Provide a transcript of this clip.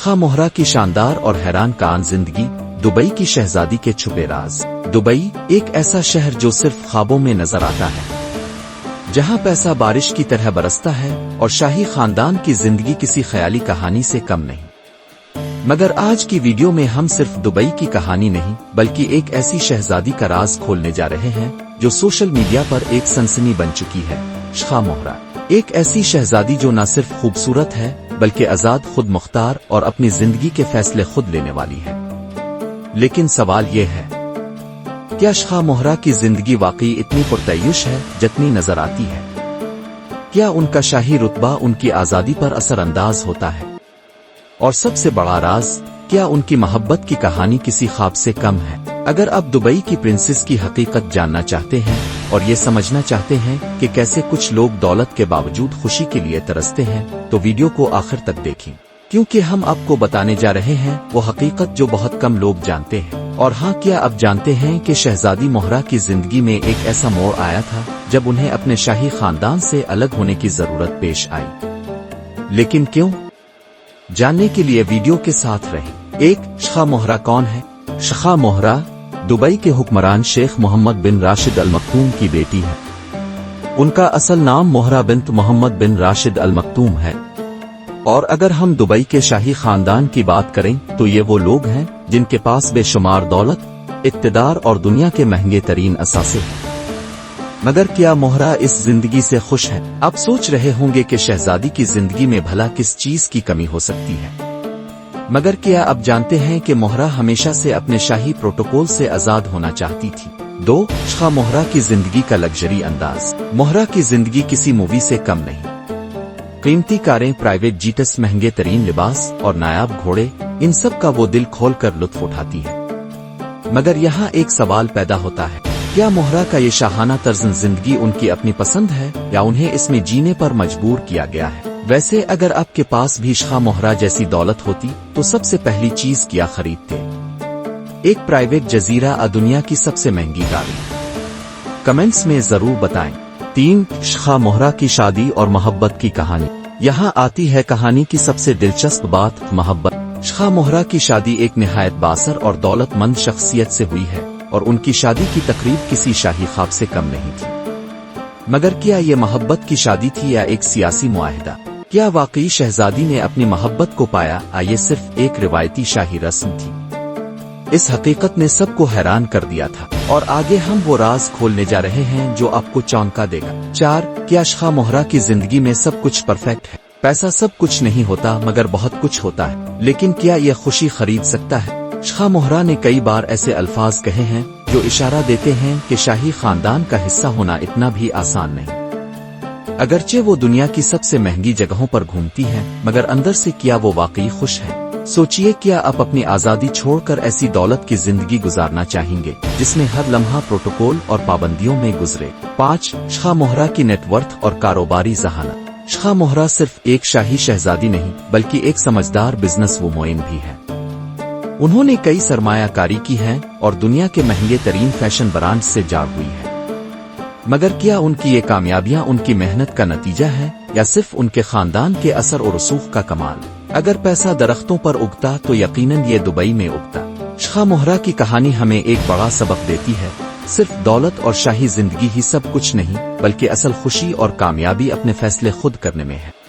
شاہ مہرہ کی شاندار اور حیران کن زندگی، دبئی کی شہزادی کے چھپے راز۔ دبئی ایک ایسا شہر جو صرف خوابوں میں نظر آتا ہے، جہاں پیسہ بارش کی طرح برستا ہے اور شاہی خاندان کی زندگی کسی خیالی کہانی سے کم نہیں۔ مگر آج کی ویڈیو میں ہم صرف دبئی کی کہانی نہیں بلکہ ایک ایسی شہزادی کا راز کھولنے جا رہے ہیں جو سوشل میڈیا پر ایک سنسنی بن چکی ہے۔ شاہ مہرہ ایک ایسی شہزادی جو نہ صرف خوبصورت ہے بلکہ آزاد، خود مختار اور اپنی زندگی کے فیصلے خود لینے والی ہے۔ لیکن سوال یہ ہے، کیا شاہ مہرہ کی زندگی واقعی اتنی پرتعیش ہے جتنی نظر آتی ہے؟ کیا ان کا شاہی رتبہ ان کی آزادی پر اثر انداز ہوتا ہے؟ اور سب سے بڑا راز، کیا ان کی محبت کی کہانی کسی خواب سے کم ہے؟ اگر آپ دبئی کی پرنسس کی حقیقت جاننا چاہتے ہیں اور یہ سمجھنا چاہتے ہیں کہ کیسے کچھ لوگ دولت کے باوجود خوشی کے لیے ترستے ہیں، تو ویڈیو کو آخر تک دیکھیں، کیونکہ ہم آپ کو بتانے جا رہے ہیں وہ حقیقت جو بہت کم لوگ جانتے ہیں۔ اور ہاں، کیا آپ جانتے ہیں کہ شہزادی مہرہ کی زندگی میں ایک ایسا موڑ آیا تھا جب انہیں اپنے شاہی خاندان سے الگ ہونے کی ضرورت پیش آئی؟ لیکن کیوں؟ جاننے کے لیے ویڈیو کے ساتھ رہیں۔ ایک، شاہ مہرہ کون ہے؟ شاہ مہرہ دبئی کے حکمران شیخ محمد بن راشد المکتوم کی بیٹی ہے۔ ان کا اصل نام مہرہ بنت محمد بن راشد المکتوم ہے۔ اور اگر ہم دبئی کے شاہی خاندان کی بات کریں تو یہ وہ لوگ ہیں جن کے پاس بے شمار دولت، اقتدار اور دنیا کے مہنگے ترین اثاثے ہیں۔ مگر کیا مہرہ اس زندگی سے خوش ہے؟ آپ سوچ رہے ہوں گے کہ شہزادی کی زندگی میں بھلا کس چیز کی کمی ہو سکتی ہے؟ مگر کیا آپ جانتے ہیں کہ مہرہ ہمیشہ سے اپنے شاہی پروٹوکول سے آزاد ہونا چاہتی تھی؟ دو، شاہ مہرہ کی زندگی کا لگژری انداز۔ مہرہ کی زندگی کسی مووی سے کم نہیں۔ قیمتی کاریں، پرائیویٹ جیٹس، مہنگے ترین لباس اور نایاب گھوڑے، ان سب کا وہ دل کھول کر لطف اٹھاتی ہے۔ مگر یہاں ایک سوال پیدا ہوتا ہے، کیا مہرہ کا یہ شاہانہ طرز زندگی ان کی اپنی پسند ہے یا انہیں اس میں جینے پر مجبور کیا گیا ہے؟ ویسے اگر آپ کے پاس بھی شاہ مہرہ جیسی دولت ہوتی تو سب سے پہلی چیز کیا خریدتے؟ ایک پرائیویٹ جزیرہ، دنیا کی سب سے مہنگی گاڑی؟ کمنٹس میں ضرور بتائیں۔ تین، شاہ مہرہ کی شادی اور محبت کی کہانی۔ یہاں آتی ہے کہانی کی سب سے دلچسپ بات، محبت۔ شاہ مہرہ کی شادی ایک نہایت بااثر اور دولت مند شخصیت سے ہوئی ہے اور ان کی شادی کی تقریب کسی شاہی خواب سے کم نہیں تھی۔ مگر کیا یہ محبت کی شادی تھی یا ایک سیاسی معاہدہ؟ کیا واقعی شہزادی نے اپنی محبت کو پایا یا یہ صرف ایک روایتی شاہی رسم تھی؟ اس حقیقت نے سب کو حیران کر دیا تھا، اور آگے ہم وہ راز کھولنے جا رہے ہیں جو آپ کو چونکا دے گا۔ چار، کیا شاہ مہرہ کی زندگی میں سب کچھ پرفیکٹ ہے؟ پیسہ سب کچھ نہیں ہوتا مگر بہت کچھ ہوتا ہے، لیکن کیا یہ خوشی خرید سکتا ہے؟ شاہ مہرہ نے کئی بار ایسے الفاظ کہے ہیں جو اشارہ دیتے ہیں کہ شاہی خاندان کا حصہ ہونا اتنا بھی آسان نہیں۔ اگرچہ وہ دنیا کی سب سے مہنگی جگہوں پر گھومتی ہیں، مگر اندر سے کیا وہ واقعی خوش ہے؟ سوچئے، کیا آپ اپنی آزادی چھوڑ کر ایسی دولت کی زندگی گزارنا چاہیں گے جس میں ہر لمحہ پروٹوکول اور پابندیوں میں گزرے؟ پانچ، شاہ مہرہ کی نیٹ ورتھ اور کاروباری ذہانت۔ شاہ مہرہ صرف ایک شاہی شہزادی نہیں بلکہ ایک سمجھدار بزنس وومن بھی ہے۔ انہوں نے کئی سرمایہ کاری کی ہے اور دنیا کے مہنگے ترین فیشن برانڈ سے جڑ ہوئی ہے۔ مگر کیا ان کی یہ کامیابیاں ان کی محنت کا نتیجہ ہے یا صرف ان کے خاندان کے اثر و رسوخ کا کمال؟ اگر پیسہ درختوں پر اگتا تو یقیناً یہ دبئی میں اگتا۔ شاہ مہرہ کی کہانی ہمیں ایک بڑا سبق دیتی ہے، صرف دولت اور شاہی زندگی ہی سب کچھ نہیں بلکہ اصل خوشی اور کامیابی اپنے فیصلے خود کرنے میں ہے۔